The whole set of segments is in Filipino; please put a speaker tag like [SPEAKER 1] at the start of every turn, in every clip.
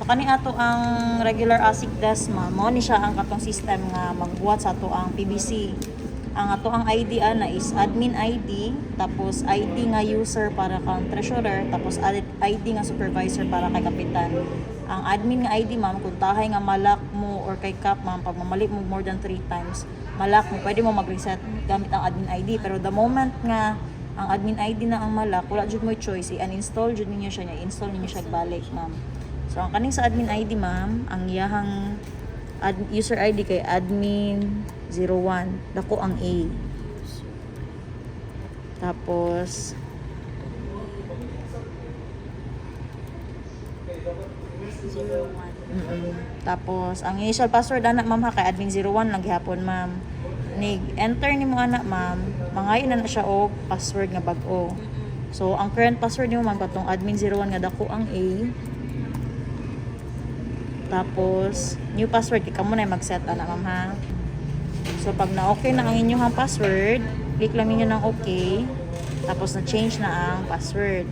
[SPEAKER 1] So kani ato ang regular ASIC desk ma'am, mo ni siya ang katong system nga magbuhat sa ato ang PBC. Ang ato ang ID ana is admin ID, tapos ID nga user para kang treasurer, tapos ID nga supervisor para kay kapitan. Ang admin nga ID ma'am, kung tahay nga malak mo or kay cap ma'am, pag mamali mo more than 3 times, malak mo, pwede mo mag-reset gamit ang admin ID. Pero the moment nga ang admin ID na ang malak, wala jud mo choice, i-uninstall jud ninyo siya, i-install ninyo siya balik ma'am. So ang kaning sa admin ID ma'am, ang iyahang user ID kay admin 01, dako ang A. Tapos tapos ang initial password anak ma'am ha kay admin 01 lang gihapon ma'am. Nig enter nimo anak ma'am, mangayon na siya og password nga bag-o. So ang current password nimo ma'am katong admin 01 nga dako ang A. Tapos new password kay kamo na mag-set anak ma'am ha. So pag na okay na ang inyong password, click lang niyo ng okay. Tapos na change na ang password.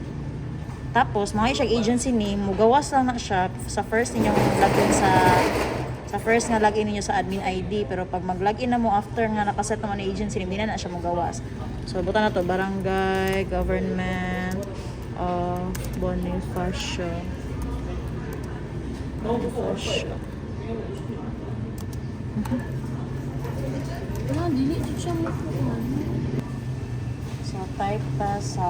[SPEAKER 1] Tapos mga siya agency name, mugawas lang na siya sa first ninyong login sa first nga login ninyo sa admin ID. Pero pag mag-login na mo after nga nakaset naman na agency name, hindi na siya mugawas. So buta na to, Barangay Government of Bonifacio.
[SPEAKER 2] Wala, dili siya mo.
[SPEAKER 1] So type pa sa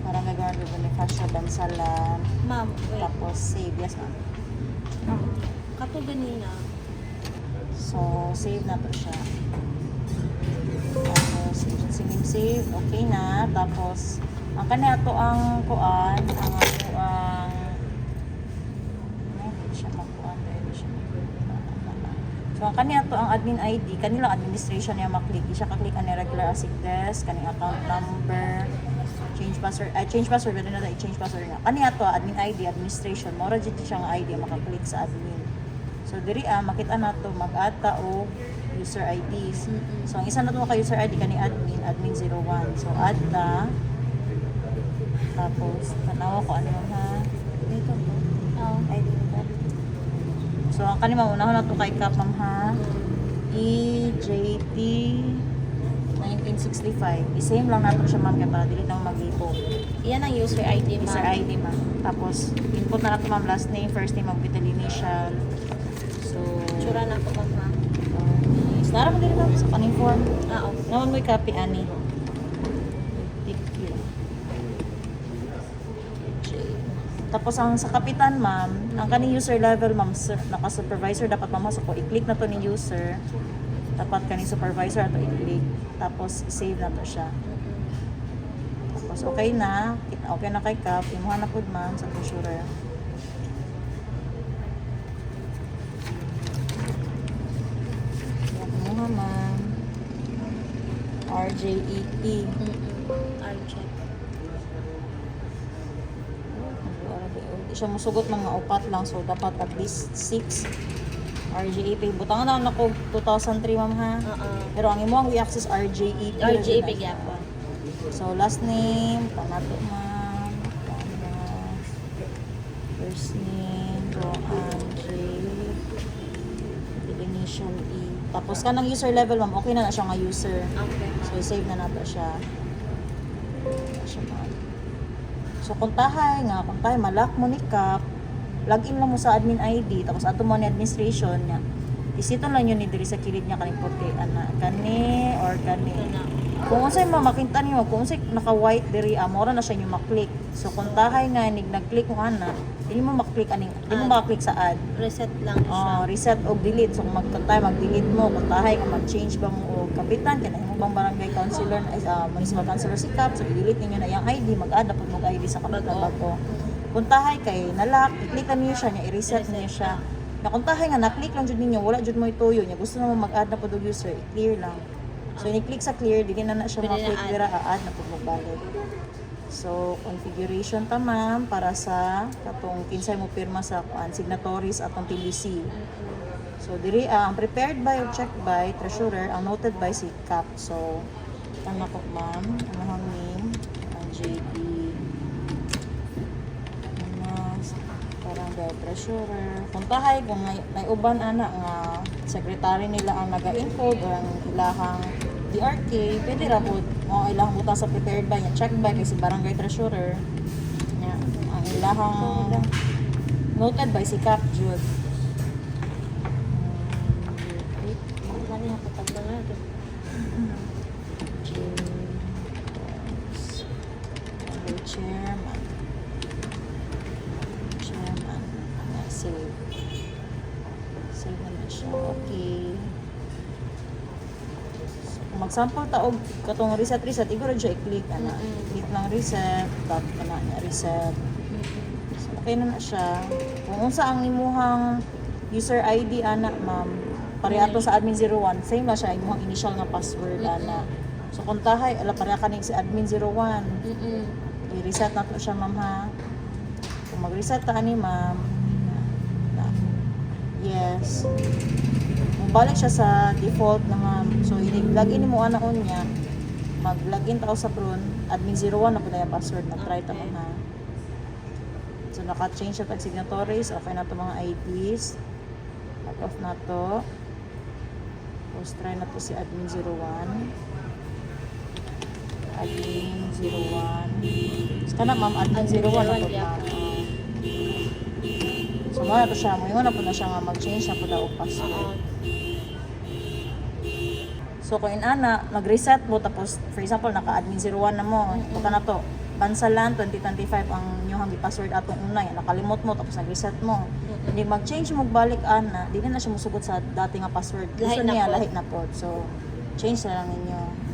[SPEAKER 1] Barangay Government of Bonifacio, Bansalan.
[SPEAKER 2] Ma'am, wait.
[SPEAKER 1] Tapos save, yes ma'am.
[SPEAKER 2] Kato ganina.
[SPEAKER 1] So save na to siya. Tapos agency name save, okay na. Tapos ang kanya to ang kuan, ang ato ang siya makuan, pwede siya so ang kanya to ang admin ID, kanilang administration niya maklik. Di siya kaklik ang regular ASIC desk, kaning account number, change password, pwede na i-change password nga. Kaniya to admin ID, administration, mora dito siya nga ID makaklik sa admin. So diri makita na to mag-add ta o user IDs. So ang isa na to ka user ID kani admin 01. So add ta. Tapos tanawa ko ano ha. Dito to. ID nito. So ang kanima unahon na to kay Cap ma'am ha. EJT 1965. I-same lang nato siya ma'am kaya para dili na mag-ipo.
[SPEAKER 2] Iyan ang user ID, ma'am.
[SPEAKER 1] User ID ma'am. Tapos input na nato ma'am last name, first name, capital initial. So
[SPEAKER 2] Tsura na ko, ma'am.
[SPEAKER 1] Nara mo din ma'am sa kaning form.
[SPEAKER 2] Okay.
[SPEAKER 1] Naman mo'y copy ani. Thank you. Tapos ang sa kapitan ma'am, ang kaning user level ma'am, naka-supervisor dapat mamasok ko. I-click na to ni user. Dapat kaning supervisor ato i-click. Tapos save na to siya. Tapos okay na. Okay na kay Cap. Imuha na po ma'am sa treasurer. Imuha ma'am. RJET.
[SPEAKER 2] RJ.
[SPEAKER 1] Di siya musugot mga upat lang. So dapat at least 6. RJEP. Butangan na ako 2003 ma'am ha. Pero ang imo ang i-access RJEP.
[SPEAKER 2] RJP gyapon.
[SPEAKER 1] So last name, panato ma'am. First name, Andre. Initial E. Tapos kanang user level ma'am, okay na siya nga user.
[SPEAKER 2] Okay.
[SPEAKER 1] So save na nato siya. Siya ma'am. So kung tahay malak mo ni Cap, login lang mo sa admin ID, tapos ato mo ni administration niya. Isiton lang yun ni diri sa kilid niya kaning puti ana kani or kani. Kung unsay mamakita niyo, kung unsay naka-white diri amora na siya niyo maklik. So kung tahay nga nag-click mo ana, dili mo maklik aning, dili mo maklik sa add.
[SPEAKER 2] Reset lang siya.
[SPEAKER 1] Reset o delete. So kung magkatay mag-delete mo, kung tahay nga mag-change ba mo o kapitan kanay mo bang barangay councilor municipal councilor si Cap, so i-delete niyo na yang ID, mag-add na pud mo ID sa kapitan bago. Kung tahay kay nalak, i-click niyo siya, i-reset niyo siya. Na kung tahay nga na-click lang jud ninyo, wala jud mo ituyo niya. Gusto na mo mag-add na pud og user, i-clear lang. So ni-click sa clear, dili na siya ma-click dira add na pud mo balik. So configuration ta ma'am para sa katong kinsay mo pirma sa signatories atong PBC. So diri ang prepared by or checked by treasurer, ang noted by si Cap. So tama ko ma'am, ang name, ang JD. Parang barangay treasurer. Puntahay kung may uban ana nga secretary nila ang naga-encode or ang ilahang DRK, pwede ra po mo ilahang butang sa prepared by, yung check by kay si barangay treasurer. Nya, ang ilahang noted by si Cap Jude.
[SPEAKER 2] Ano yung kapatid na ito?
[SPEAKER 1] Chairman. Chairman. Save. Save na siya. Okay. So, kung mag-sample taog katong reset, iguro dyan i-click. Ana. Click lang reset. Tap ka na niya reset. So, okay na na siya. Kung unsa ang imuhang user ID, ana, ma'am, pareha to sa admin 01, same na siya, imuhang initial nga password, ana. So, kung tahay, pareha ka si admin 01. I-reset na to siya, ma'am, ha. Kung mag-reset ta ni ma'am, yes. Balik siya sa default na ma'am. So, i-login mo anaon niya. Mag-login tao sa prune. Admin 01 na po na yung password. Mag-try ta, ma'am, ha. So, naka-change siya tag signatories. Okay na to mga IDs. Cut off na to. Tapos, try na to si admin 01. Admin 01. So, kana ma'am, admin 01 na po, ma'am. So, mga na to siya. Ngayon na po na siya nga mag-change na po na o password. So, kung inana, mag-reset mo, tapos, for example, naka-admin 01 na mo. Ito ka na to. Bansalan 2025 ang inyong password atong una. Yan, nakalimot mo, tapos nag-reset mo. Hindi mag-change mo, balik ana. Di na siya musugot sa dati nga password. Gusto
[SPEAKER 2] Lahi na
[SPEAKER 1] niya,
[SPEAKER 2] po.
[SPEAKER 1] lahi na po. So, change na lang ninyo.